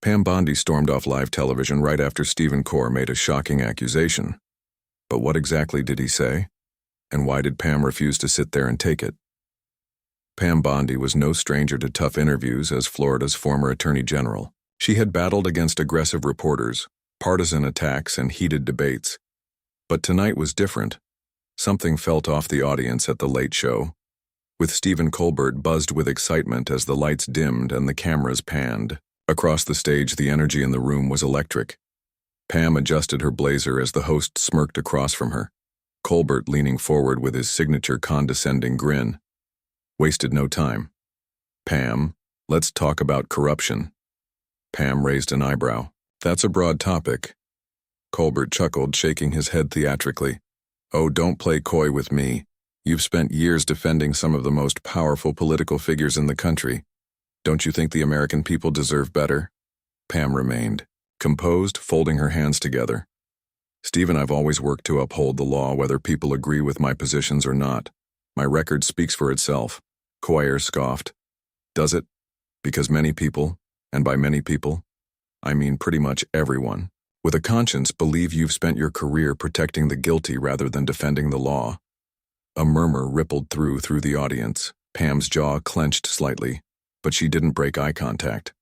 Pam Bondi stormed off live television right after Stephen Colbert made a shocking accusation. But what exactly did he say? And why did Pam refuse to sit there and take it? Pam Bondi was no stranger to tough interviews as Florida's former Attorney General. She had battled against aggressive reporters, partisan attacks, and heated debates. But tonight was different. Something felt off the audience at the Late Show, with Stephen Colbert buzzed with excitement as the lights dimmed and the cameras panned. Across the stage, the energy in the room was electric. Pam adjusted her blazer as the host smirked across from her, Colbert leaning forward with his signature condescending grin. Wasted no time. "Pam, let's talk about corruption." Pam raised an eyebrow. "That's a broad topic." Colbert chuckled, shaking his head theatrically. "Oh, don't play coy with me. You've spent years defending some of the most powerful political figures in the country. Don't you think the American people deserve better?" Pam remained composed, folding her hands together. "Stephen, I've always worked to uphold the law whether people agree with my positions or not. My record speaks for itself." Colbert scoffed. "Does it? Because many people, and by many people, I mean pretty much everyone, with a conscience believe you've spent your career protecting the guilty rather than defending the law." A murmur rippled through the audience. Pam's jaw clenched slightly, but she didn't break eye contact.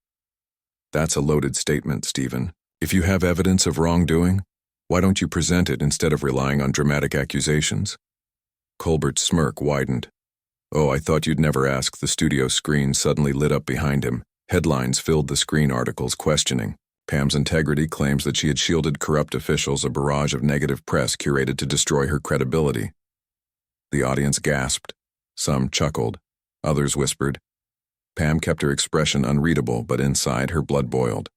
"That's a loaded statement, Stephen. If you have evidence of wrongdoing, why don't you present it instead of relying on dramatic accusations?" Colbert's smirk widened. "Oh, I thought you'd never ask." The studio screen suddenly lit up behind him. Headlines filled the screen, articles questioning Pam's integrity, claims that she had shielded corrupt officials, a barrage of negative press curated to destroy her credibility. The audience gasped. Some chuckled. Others whispered. Pam kept her expression unreadable, but inside her blood boiled.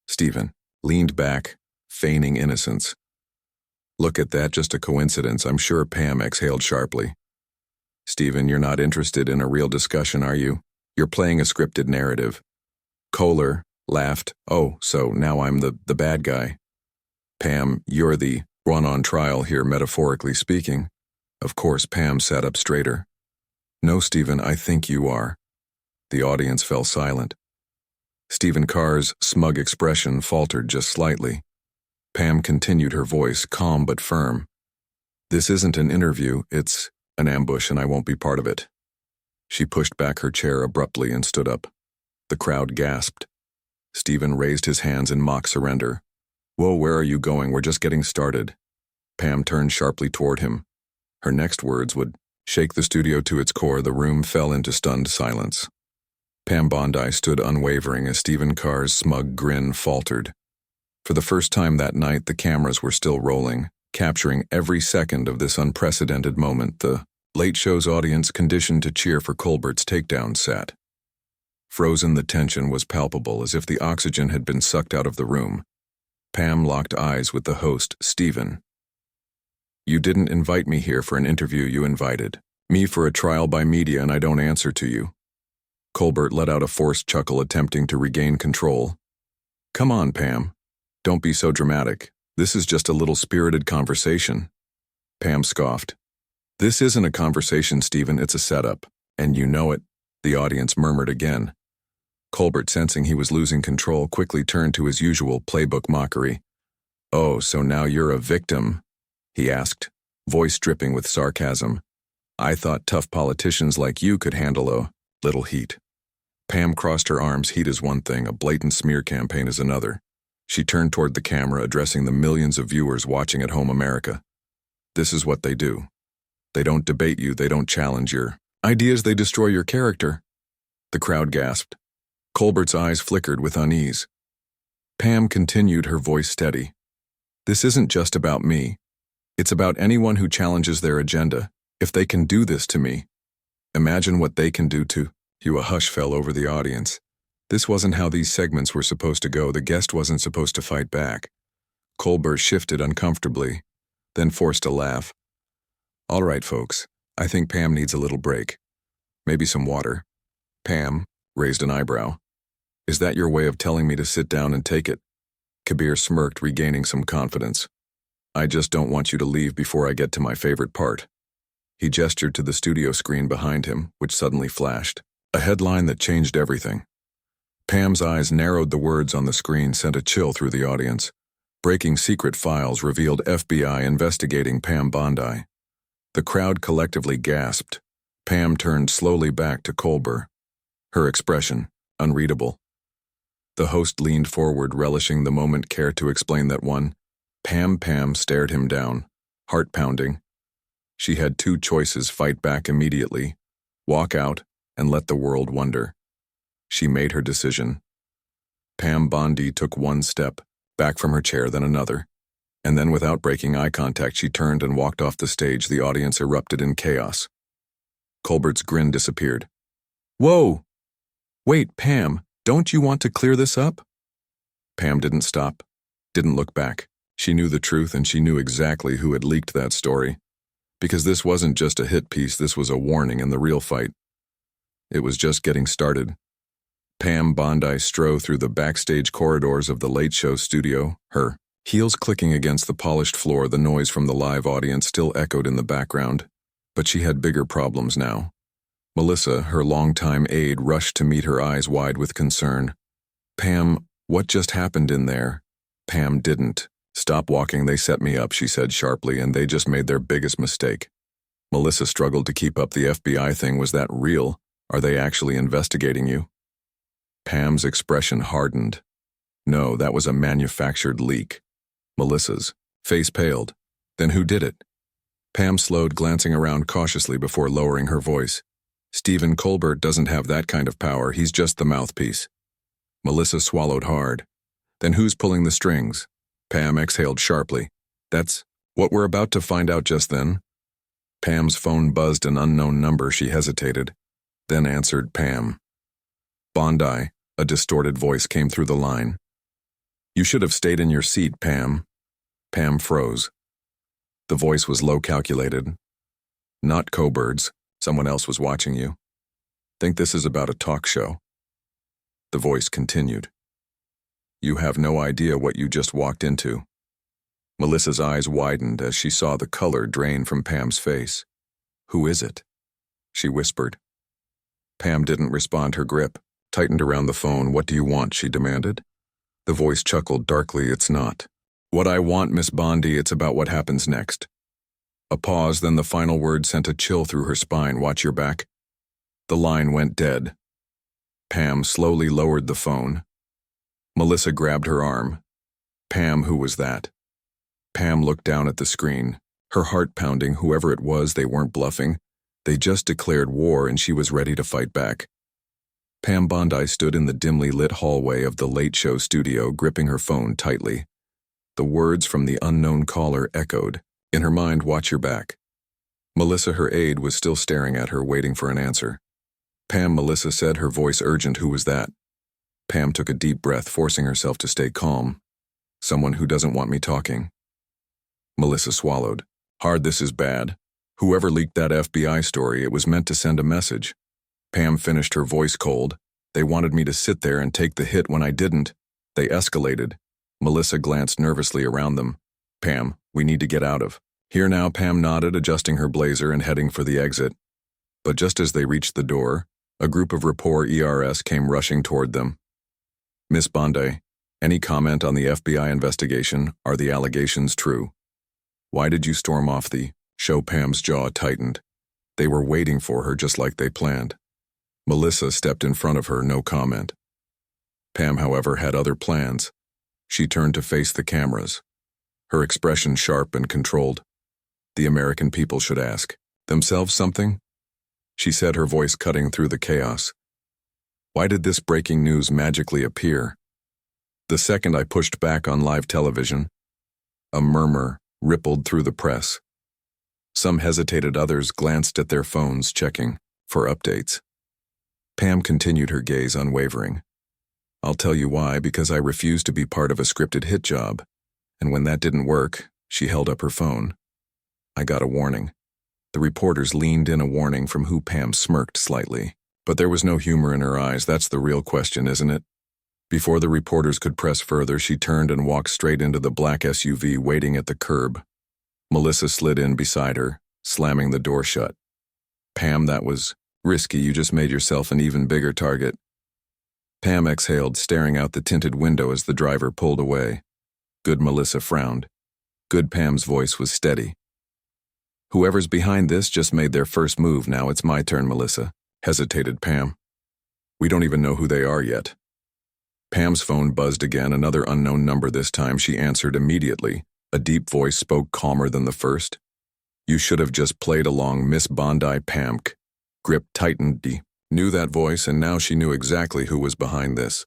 Stephen leaned back, feigning innocence. "Look at that, just a coincidence, I'm sure." Pam exhaled sharply. "Stephen, you're not interested in a real discussion, are you? You're playing a scripted narrative." Kohler laughed. "Oh, so now I'm the bad guy." "Pam, you're the one on trial here, metaphorically speaking." Of course, Pam sat up straighter. "No, Stephen, I think you are." The audience fell silent. Stephen Carr's smug expression faltered just slightly. Pam continued, her voice calm but firm. "This isn't an interview, it's an ambush, and I won't be part of it." She pushed back her chair abruptly and stood up. The crowd gasped. Stephen raised his hands in mock surrender. "Whoa, where are you going? We're just getting started." Pam turned sharply toward him. Her next words would shake the studio to its core. The room fell into stunned silence. Pam Bondi stood unwavering as Stephen Carr's smug grin faltered. For the first time that night, the cameras were still rolling, capturing every second of this unprecedented moment. The Late Show's audience, conditioned to cheer for Colbert's takedown, sat frozen. The tension was palpable, as if the oxygen had been sucked out of the room. Pam locked eyes with the host, Stephen. "You didn't invite me here for an interview. You invited me for a trial by media, and I don't answer to you." Colbert let out a forced chuckle, attempting to regain control. "Come on, Pam. Don't be so dramatic. This is just a little spirited conversation." Pam scoffed. "This isn't a conversation, Stephen, it's a setup. And you know it." The audience murmured again. Colbert, sensing he was losing control, quickly turned to his usual playbook mockery. "Oh, so now you're a victim?" he asked, voice dripping with sarcasm. "I thought tough politicians like you could handle a little heat." Pam crossed her arms. "Heat is one thing, a blatant smear campaign is another." She turned toward the camera, addressing the millions of viewers watching at home. "America. This is what they do. They don't debate you, they don't challenge your ideas, they destroy your character." The crowd gasped. Colbert's eyes flickered with unease. Pam continued, her voice steady. "This isn't just about me. It's about anyone who challenges their agenda. If they can do this to me, imagine what they can do to you." A hush fell over the audience. This wasn't how these segments were supposed to go. The guest wasn't supposed to fight back. Colbert shifted uncomfortably, then forced a laugh. "All right, folks, I think Pam needs a little break. Maybe some water." Pam raised an eyebrow. "Is that your way of telling me to sit down and take it?" Kabir smirked, regaining some confidence. "I just don't want you to leave before I get to my favorite part." He gestured to the studio screen behind him, which suddenly flashed. A headline that changed everything. Pam's eyes narrowed. The words on the screen sent a chill through the audience. Breaking secret files revealed FBI investigating Pam Bondi. The crowd collectively gasped. Pam turned slowly back to Colbert. Her expression, unreadable. The host leaned forward, relishing the moment. Care to explain that one? Pam stared him down, heart pounding. She had two choices: fight back immediately, walk out, and let the world wonder. She made her decision. Pam Bondi took one step, back from her chair, then another. And then, without breaking eye contact, she turned and walked off the stage. The audience erupted in chaos. Colbert's grin disappeared. Whoa! Wait, Pam, don't you want to clear this up? Pam didn't stop, didn't look back. She knew the truth, and she knew exactly who had leaked that story. Because this wasn't just a hit piece, this was a warning in the real fight. It was just getting started. Pam Bondi strode through the backstage corridors of the Late Show studio, her heels clicking against the polished floor. The noise from the live audience still echoed in the background. But she had bigger problems now. Melissa, her longtime aide, rushed to meet her, eyes wide with concern. Pam, what just happened in there? Pam didn't. Stop walking, they set me up, she said sharply, and they just made their biggest mistake. Melissa struggled to keep up. The FBI thing, was that real? Are they actually investigating you? Pam's expression hardened. No, that was a manufactured leak. Melissa's face paled. Then who did it? Pam slowed, glancing around cautiously before lowering her voice. Stephen Colbert doesn't have that kind of power, he's just the mouthpiece. Melissa swallowed hard. Then who's pulling the strings? Pam exhaled sharply. That's what we're about to find out just then. Pam's phone buzzed, an unknown number. She hesitated, then answered. Pam. Bondi, a distorted voice came through the line. You should have stayed in your seat, Pam. Pam froze. The voice was low, calculated. Not Colbert's. Someone else was watching you. Think this is about a talk show. The voice continued. You have no idea what you just walked into. Melissa's eyes widened as she saw the color drain from Pam's face. Who is it? She whispered. Pam didn't respond. Her grip tightened around the phone. What do you want? She demanded. The voice chuckled darkly. It's not what I want, Miss Bondi. It's about what happens next. A pause, then the final word sent a chill through her spine. Watch your back. The line went dead. Pam slowly lowered the phone. Melissa grabbed her arm. Pam, who was that? Pam looked down at the screen, her heart pounding. Whoever it was, they weren't bluffing. They just declared war, and she was ready to fight back. Pam Bondi stood in the dimly lit hallway of the Late Show studio, gripping her phone tightly. The words from the unknown caller echoed. In her mind, watch your back. Melissa, her aide, was still staring at her, waiting for an answer. Pam, Melissa said, her voice urgent. Who was that? Pam took a deep breath, forcing herself to stay calm. Someone who doesn't want me talking. Melissa swallowed. Hard, this is bad. Whoever leaked that FBI story, it was meant to send a message. Pam finished, her voice cold. They wanted me to sit there and take the hit. When I didn't, they escalated. Melissa glanced nervously around them. Pam, we need to get out of here now. Pam nodded, adjusting her blazer and heading for the exit. But just as they reached the door, a group of rapport ERS came rushing toward them. Miss Bondi, any comment on the FBI investigation? Are the allegations true? Why did you storm off the show? Pam's jaw tightened. They were waiting for her, just like they planned. Melissa stepped in front of her, no comment. Pam, however, had other plans. She turned to face the cameras, her expression sharp and controlled. The American people should ask themselves something, she said, her voice cutting through the chaos. Why did this breaking news magically appear? The second I pushed back on live television, a murmur rippled through the press. Some hesitated, others glanced at their phones, checking for updates. Pam continued, her gaze unwavering. I'll tell you why, because I refused to be part of a scripted hit job. And when that didn't work, she held up her phone. I got a warning. The reporters leaned in, a warning from who? Pam smirked slightly. But there was no humor in her eyes. That's the real question, isn't it? Before the reporters could press further, she turned and walked straight into the black SUV waiting at the curb. Melissa slid in beside her, slamming the door shut. Pam, that was risky. You just made yourself an even bigger target. Pam exhaled, staring out the tinted window as the driver pulled away. Good, Melissa frowned. Good, Pam's voice was steady. Whoever's behind this just made their first move. Now it's my turn, Melissa, hesitated Pam. We don't even know who they are yet. Pam's phone buzzed again, another unknown number this time. She answered immediately. A deep voice spoke, calmer than the first. You should have just played along, Miss Bondi. Pam grip tightened. Knew that voice, and now she knew exactly who was behind this.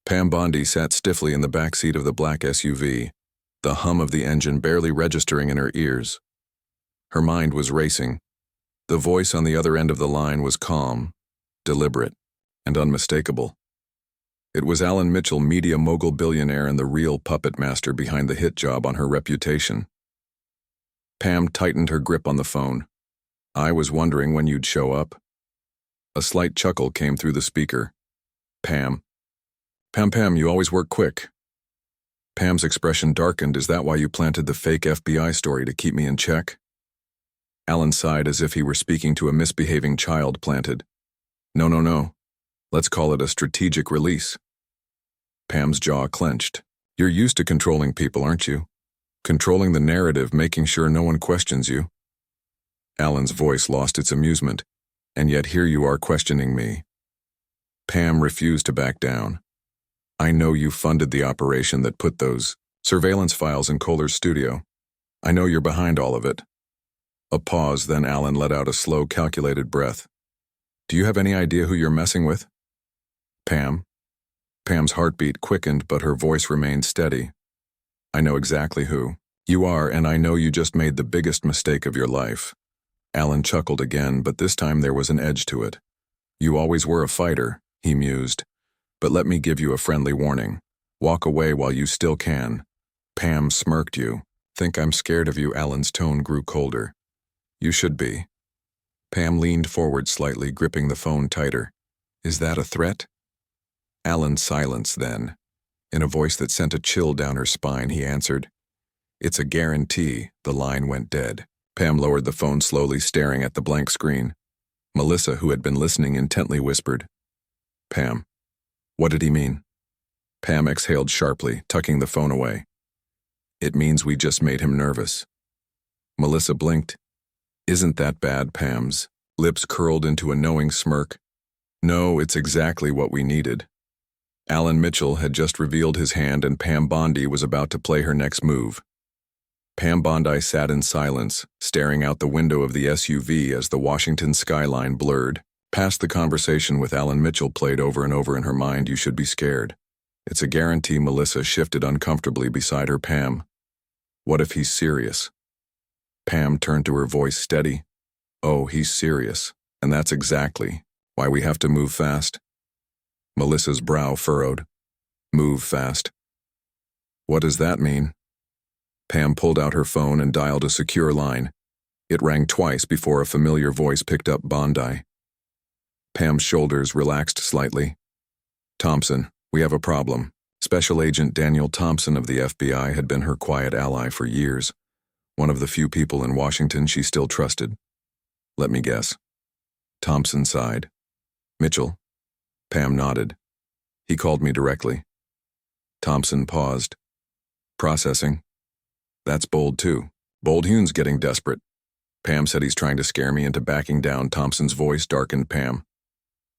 Pam Bondi sat stiffly in the back seat of the black SUV, the hum of the engine barely registering in her ears. Her mind was racing. The voice on the other end of the line was calm, deliberate, and unmistakable. It was Alan Mitchell, media mogul billionaire and the real puppet master behind the hit job on her reputation. Pam tightened her grip on the phone. I was wondering when you'd show up. A slight chuckle came through the speaker. Pam, you always work quick. Pam's expression darkened. Is that why you planted the fake FBI story, to keep me in check? Alan sighed as if he were speaking to a misbehaving child. Planted. No. Let's call it a strategic release. Pam's jaw clenched. You're used to controlling people, aren't you? Controlling the narrative, making sure no one questions you. Alan's voice lost its amusement. And yet here you are questioning me. Pam refused to back down. I know you funded the operation that put those surveillance files in Kohler's studio. I know you're behind all of it. A pause, then Alan let out a slow, calculated breath. Do you have any idea who you're messing with? Pam. Pam's heartbeat quickened, but her voice remained steady. I know exactly who you are, and I know you just made the biggest mistake of your life. Alan chuckled again, but this time there was an edge to it. You always were a fighter, he mused. But let me give you a friendly warning. Walk away while you still can. Pam smirked. You think I'm scared of you? Alan's tone grew colder. You should be. Pam leaned forward slightly, gripping the phone tighter. Is that a threat? Alan silenced then. In a voice that sent a chill down her spine, he answered, It's a guarantee. The line went dead. Pam lowered the phone slowly, staring at the blank screen. Melissa, who had been listening intently, whispered, Pam, what did he mean? Pam exhaled sharply, tucking the phone away. It means we just made him nervous. Melissa blinked. Isn't that bad? Pam's lips curled into a knowing smirk. No, it's exactly what we needed. Alan Mitchell had just revealed his hand, and Pam Bondi was about to play her next move. Pam Bondi sat in silence, staring out the window of the SUV as the Washington skyline blurred. Past the conversation with Alan Mitchell played over and over in her mind. You should be scared. It's a guarantee. Melissa shifted uncomfortably beside her. Pam, what if he's serious? Pam turned to her, voice steady. Oh, he's serious, and that's exactly why we have to move fast. Melissa's brow furrowed. Move fast. What does that mean? Pam pulled out her phone and dialed a secure line. It rang twice before a familiar voice picked up. Bondi. Pam's shoulders relaxed slightly. Thompson, we have a problem. Special Agent Daniel Thompson of the FBI had been her quiet ally for years, one of the few people in Washington she still trusted. Let me guess. Thompson sighed. Mitchell? Pam nodded. He called me directly. Thompson paused. Processing. That's bold too. Bold. Hune's getting desperate. Pam said he's trying to scare me into backing down. Thompson's voice darkened. Pam,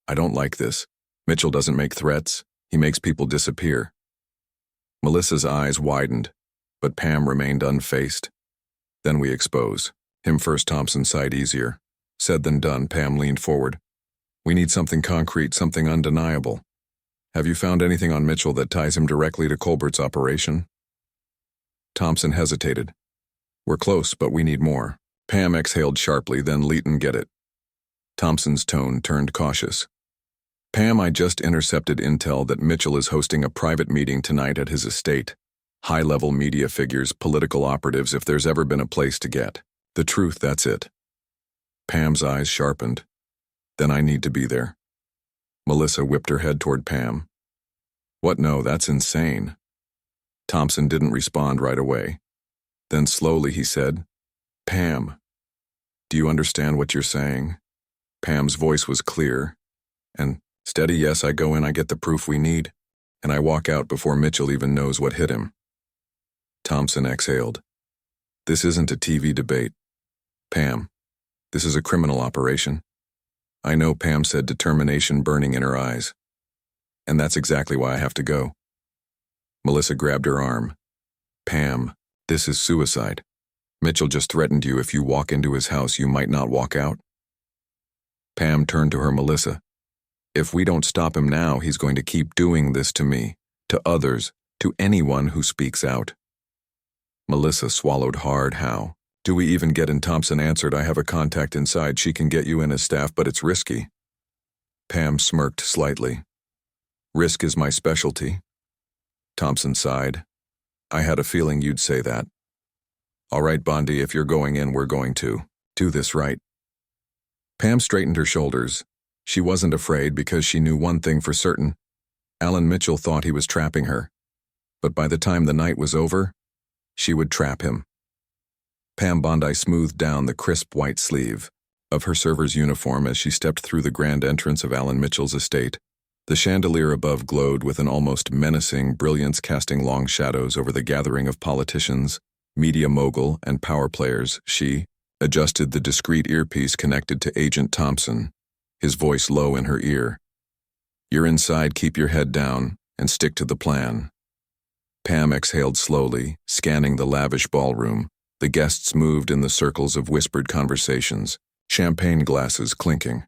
I don't like this. Mitchell doesn't make threats. He makes people disappear. Melissa's eyes widened, but Pam remained unfazed. Then we expose him first. Thompson sighed. Easier said than done. Pam leaned forward. We need something concrete, something undeniable. Have you found anything on Mitchell that ties him directly to Colbert's operation? Thompson hesitated. We're close, but we need more. Pam exhaled sharply, then Leighton, get it. Thompson's tone turned cautious. Pam, I just intercepted intel that Mitchell is hosting a private meeting tonight at his estate. High-level media figures, political operatives, if there's ever been a place to get the truth, that's it. Pam's eyes sharpened. Then I need to be there. Melissa whipped her head toward Pam. What? No, that's insane. Thompson didn't respond right away. Then slowly he said, Pam, do you understand what you're saying? Pam's voice was clear, and Steady, yes, I go in, I get the proof we need, and I walk out before Mitchell even knows what hit him. Thompson exhaled. This isn't a TV debate. Pam, this is a criminal operation. I know, Pam said, determination burning in her eyes. And that's exactly why I have to go. Melissa grabbed her arm. Pam, this is suicide. Mitchell just threatened you if you walk into his house you might not walk out. Pam turned to her Melissa. If we don't stop him now, he's going to keep doing this to me, to others, to anyone who speaks out. Melissa swallowed hard. How? Do we even get in? Thompson answered, I have a contact inside. She can get you in as staff, but it's risky. Pam smirked slightly. Risk is my specialty. Thompson sighed. I had a feeling you'd say that. All right, Bondi, if you're going in, we're going to do this right. Pam straightened her shoulders. She wasn't afraid because she knew one thing for certain. Alan Mitchell thought he was trapping her. But by the time the night was over, she would trap him. Pam Bondi smoothed down the crisp white sleeve of her server's uniform as she stepped through the grand entrance of Alan Mitchell's estate. The chandelier above glowed with an almost menacing brilliance, casting long shadows over the gathering of politicians, media mogul, and power players. She adjusted the discreet earpiece connected to Agent Thompson, his voice low in her ear. You're inside, keep your head down, and stick to the plan. Pam exhaled slowly, scanning the lavish ballroom. The guests moved in the circles of whispered conversations, champagne glasses clinking.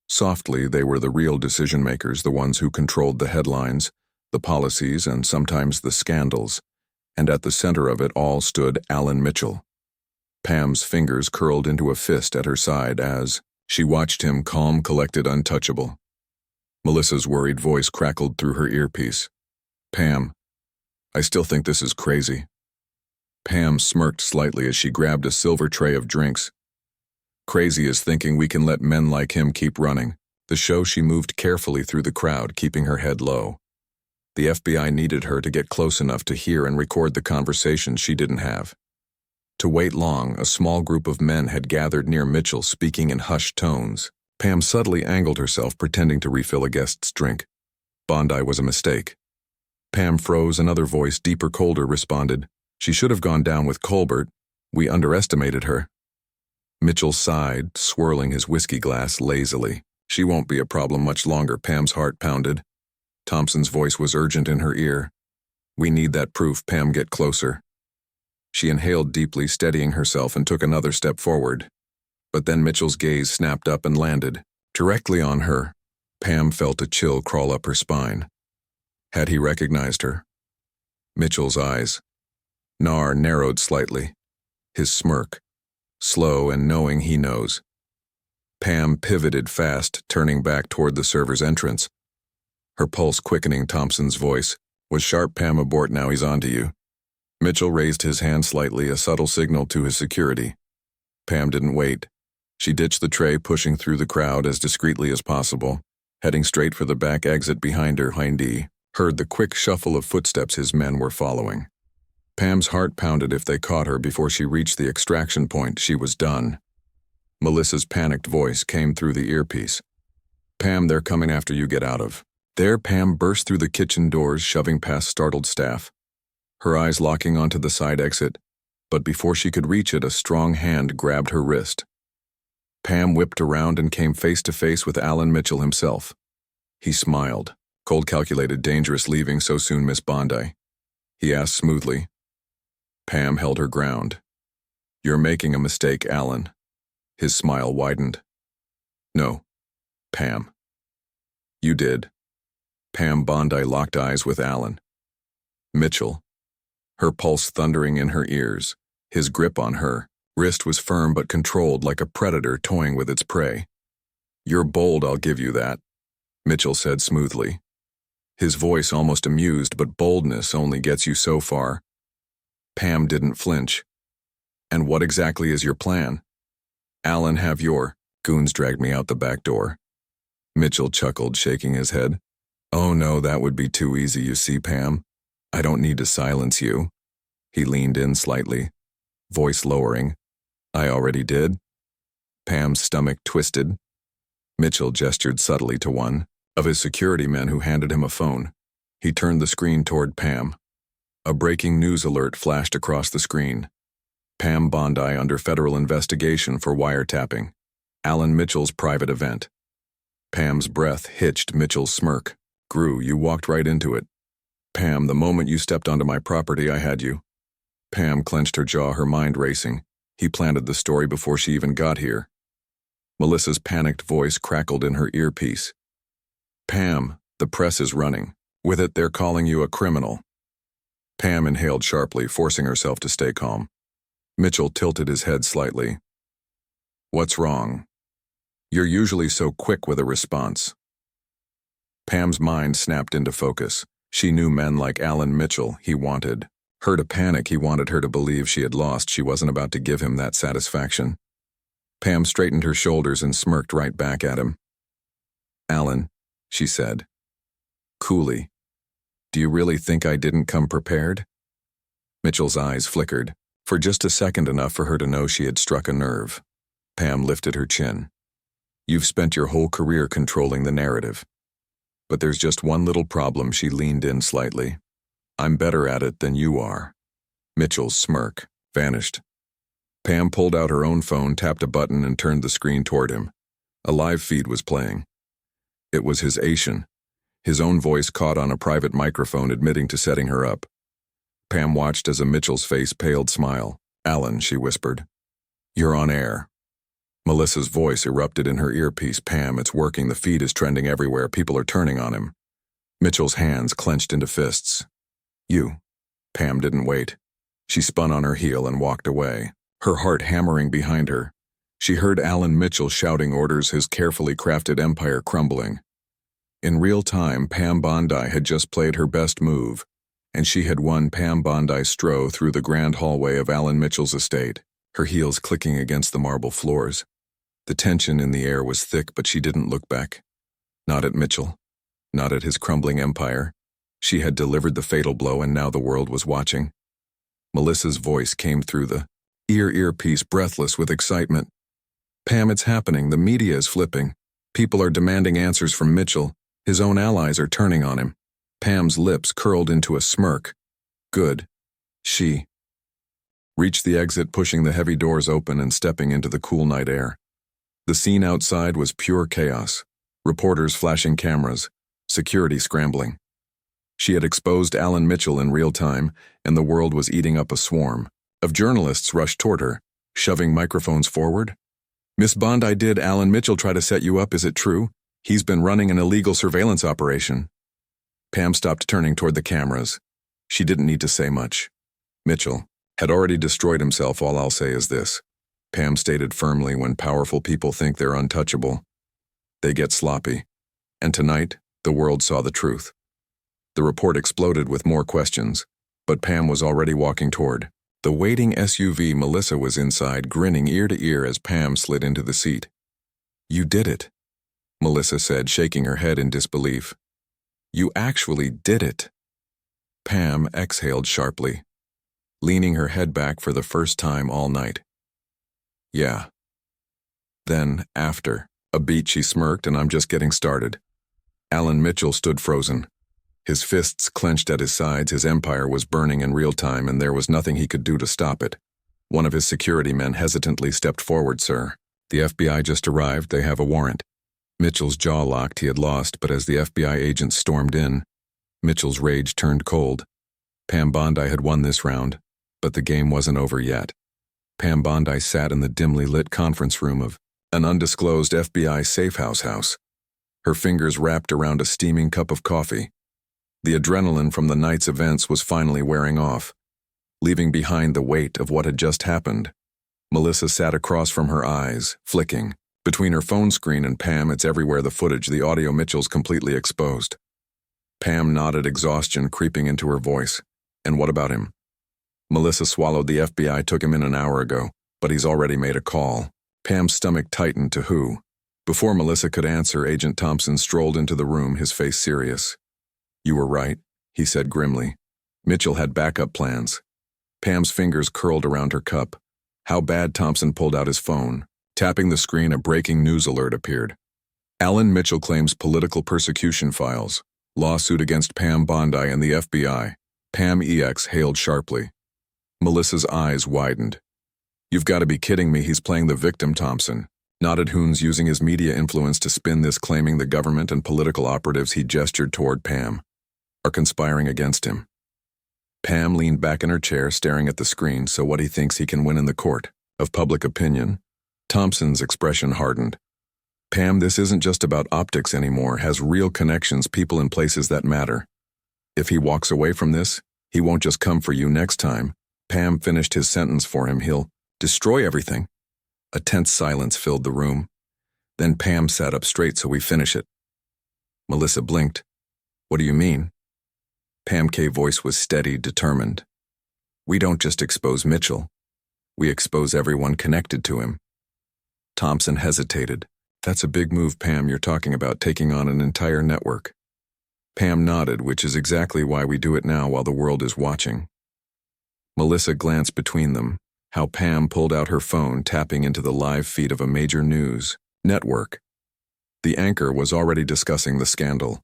Softly, they were the real decision-makers, the ones who controlled the headlines, the policies, and sometimes the scandals. And at the center of it all stood Alan Mitchell. Pam's fingers curled into a fist at her side as she watched him, calm, collected, untouchable. Melissa's worried voice crackled through her earpiece. Pam, I still think this is crazy. Pam smirked slightly as she grabbed a silver tray of drinks. Crazy is thinking we can let men like him keep running the show. She moved carefully through the crowd, keeping her head low. The FBI needed her to get close enough to hear and record the conversations she didn't have. To wait long, a small group of men had gathered near Mitchell, speaking in hushed tones. Pam subtly angled herself, pretending to refill a guest's drink. Bondi was a mistake. Pam froze. Another voice, deeper, colder, responded. She should have gone down with Colbert. We underestimated her. Mitchell sighed, swirling his whiskey glass lazily. She won't be a problem much longer. Pam's heart pounded. Thompson's voice was urgent in her ear. We need that proof. Pam, get closer. She inhaled deeply, steadying herself, and took another step forward. But then Mitchell's gaze snapped up and landed directly on her. Pam felt a chill crawl up her spine. Had he recognized her? Mitchell's eyes narrowed slightly. His smirk, slow and knowing he knows. Pam pivoted fast, turning back toward the server's entrance. Her pulse quickening. Thompson's voice was sharp. Pam, abort now, he's on to you. Mitchell raised his hand slightly, a subtle signal to his security. Pam didn't wait. She ditched the tray, pushing through the crowd as discreetly as possible, heading straight for the back exit behind her. Hindy heard the quick shuffle of footsteps his men were following. Pam's heart pounded. If they caught her before she reached the extraction point, she was done. Melissa's panicked voice came through the earpiece. Pam, they're coming after you. Get out of there. Pam burst through the kitchen doors, shoving past startled staff, her eyes locking onto the side exit, but before she could reach it, a strong hand grabbed her wrist. Pam whipped around and came face to face with Alan Mitchell himself. He smiled. Cold, calculated, dangerous. Leaving so soon, Miss Bondi? He asked smoothly. Pam held her ground. You're making a mistake, Alan. His smile widened. No, Pam. You did. Pam Bondi locked eyes with Alan Mitchell, her pulse thundering in her ears. His grip on her wrist was firm but controlled, like a predator toying with its prey. You're bold, I'll give you that, Mitchell said smoothly. His voice almost amused, but boldness only gets you so far. Pam didn't flinch. And what exactly is your plan? Alan, have your goons dragged me out the back door. Mitchell chuckled, shaking his head. Oh no, that would be too easy, you see, Pam. I don't need to silence you. He leaned in slightly, voice lowering. I already did. Pam's stomach twisted. Mitchell gestured subtly to one of his security men who handed him a phone. He turned the screen toward Pam. A breaking news alert flashed across the screen. Pam Bondi under federal investigation for wiretapping. Alan Mitchell's private event. Pam's breath hitched. Mitchell's smirk grew. You walked right into it. Pam, the moment you stepped onto my property, I had you. Pam clenched her jaw, her mind racing. He planted the story before she even got here. Melissa's panicked voice crackled in her earpiece. Pam, the press is running. With it, they're calling you a criminal. Pam inhaled sharply, forcing herself to stay calm. Mitchell tilted his head slightly. What's wrong? You're usually so quick with a response. Pam's mind snapped into focus. She knew men like Alan Mitchell. He wanted her to panic. He wanted her to believe she had lost. She wasn't about to give him that satisfaction. Pam straightened her shoulders and smirked right back at him. Alan, she said. Coolly. Do you really think I didn't come prepared? Mitchell's eyes flickered, for just a second, enough for her to know she had struck a nerve. Pam lifted her chin. You've spent your whole career controlling the narrative. But there's just one little problem. She leaned in slightly. I'm better at it than you are. Mitchell's smirk vanished. Pam pulled out her own phone, tapped a button, and turned the screen toward him. A live feed was playing. It was his Asian. His own voice caught on a private microphone admitting to setting her up. Pam watched as a Mitchell's face paled smile. Alan, she whispered. You're on air. Melissa's voice erupted in her earpiece. Pam, it's working. The feed is trending everywhere. People are turning on him. Mitchell's hands clenched into fists. You. Pam didn't wait. She spun on her heel and walked away, her heart hammering behind her. She heard Alan Mitchell shouting orders, his carefully crafted empire crumbling. In real time, Pam Bondi had just played her best move, and she had won. Pam Bondi strode through the grand hallway of Alan Mitchell's estate, her heels clicking against the marble floors. The tension in the air was thick, but she didn't look back. Not at Mitchell, not at his crumbling empire. She had delivered the fatal blow, and now the world was watching. Melissa's voice came through the earpiece, breathless with excitement. Pam, it's happening. The media is flipping. People are demanding answers from Mitchell. His own allies are turning on him. Pam's lips curled into a smirk. Good. She reached the exit, pushing the heavy doors open and stepping into the cool night air. The scene outside was pure chaos. Reporters flashing cameras, security scrambling. She had exposed Alan Mitchell in real time, and the world was eating up a swarm of journalists rushed toward her, shoving microphones forward. Miss Bondi, did Alan Mitchell try to set you up? Is it true? He's been running an illegal surveillance operation. Pam stopped, turning toward the cameras. She didn't need to say much. Mitchell had already destroyed himself. All I'll say is this, Pam stated firmly, when powerful people think they're untouchable, they get sloppy. And tonight, the world saw the truth. The report exploded with more questions, but Pam was already walking toward the waiting SUV. Melissa was inside, grinning ear to ear as Pam slid into the seat. You did it, Melissa said, shaking her head in disbelief. You actually did it. Pam exhaled sharply, leaning her head back for the first time all night. Yeah. Then, after a beat, she smirked, and I'm just getting started. Alan Mitchell stood frozen, his fists clenched at his sides. His empire was burning in real time, and there was nothing he could do to stop it. One of his security men hesitantly stepped forward. Sir, the FBI just arrived. They have a warrant. Mitchell's jaw locked. He had lost, but as the FBI agents stormed in, Mitchell's rage turned cold. Pam Bondi had won this round, but the game wasn't over yet. Pam Bondi sat in the dimly lit conference room of an undisclosed FBI safe house, her fingers wrapped around a steaming cup of coffee. The adrenaline from the night's events was finally wearing off, leaving behind the weight of what had just happened. Melissa sat across from her, eyes flicking. Between her phone screen and Pam, it's everywhere, the footage, the audio. Mitchell's completely exposed. Pam nodded, exhaustion creeping into her voice. And what about him? Melissa swallowed. The FBI took him in an hour ago, but he's already made a call. Pam's stomach tightened. To who? Before Melissa could answer, Agent Thompson strolled into the room, his face serious. You were right, he said grimly. Mitchell had backup plans. Pam's fingers curled around her cup. How bad? Thompson pulled out his phone. Tapping the screen, a breaking news alert appeared. Alan Mitchell claims political persecution files. Lawsuit against Pam Bondi and the FBI. Pam exhaled sharply. Melissa's eyes widened. You've got to be kidding me, he's playing the victim, Thompson. Nodded Hoon's using his media influence to spin this, claiming the government and political operatives he gestured toward Pam are conspiring against him. Pam leaned back in her chair, staring at the screen, so what he thinks he can win in the court of public opinion. Thompson's expression hardened. Pam, this isn't just about optics anymore, has real connections, people and places that matter. If he walks away from this, he won't just come for you next time. Pam finished his sentence for him. He'll destroy everything. A tense silence filled the room. Then Pam sat up straight, so we finish it. Melissa blinked. What do you mean? Pam's voice was steady, determined. We don't just expose Mitchell. We expose everyone connected to him. Thompson hesitated. That's a big move, Pam. You're talking about taking on an entire network. Pam nodded, which is exactly why we do it now while the world is watching. Melissa glanced between them, how Pam pulled out her phone, tapping into the live feed of a major news network. The anchor was already discussing the scandal.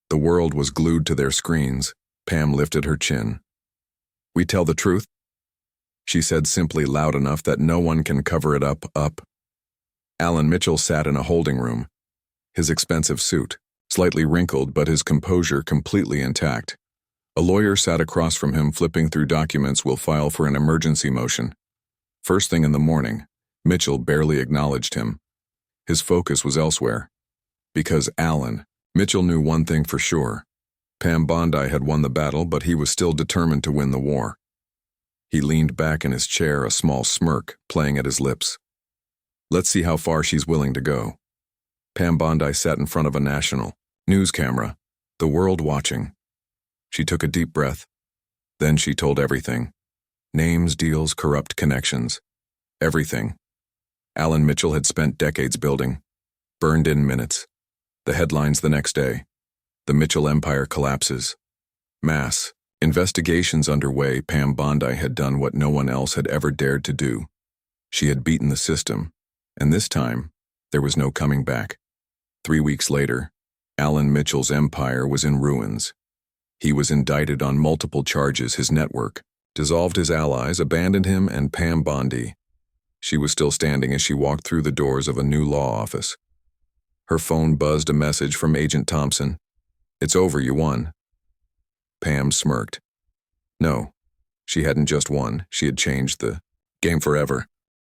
The world was glued to their screens. Pam lifted her chin. We tell the truth? She said simply, loud enough that no one can cover it up. Alan Mitchell sat in a holding room, his expensive suit, slightly wrinkled but his composure completely intact. A lawyer sat across from him, flipping through documents. Will file for an emergency motion. First thing in the morning, Mitchell barely acknowledged him. His focus was elsewhere. Because Mitchell knew one thing for sure. Pam Bondi had won the battle, but he was still determined to win the war. He leaned back in his chair, a small smirk playing at his lips. Let's see how far she's willing to go. Pam Bondi sat in front of a national news camera, the world watching. She took a deep breath. Then she told everything. Names, deals, corrupt connections. Everything. Alan Mitchell had spent decades building. Burned in minutes. The headlines the next day. The Mitchell empire collapses. Mass investigations underway. Pam Bondi had done what no one else had ever dared to do. She had beaten the system. And this time, there was no coming back. 3 weeks later, Alan Mitchell's empire was in ruins. He was indicted on multiple charges. His network dissolved, his allies abandoned him, and Pam Bondi. She was still standing as she walked through the doors of a new law office. Her phone buzzed a message from Agent Thompson. It's over, you won. Pam smirked. No, she hadn't just won, she had changed the game forever.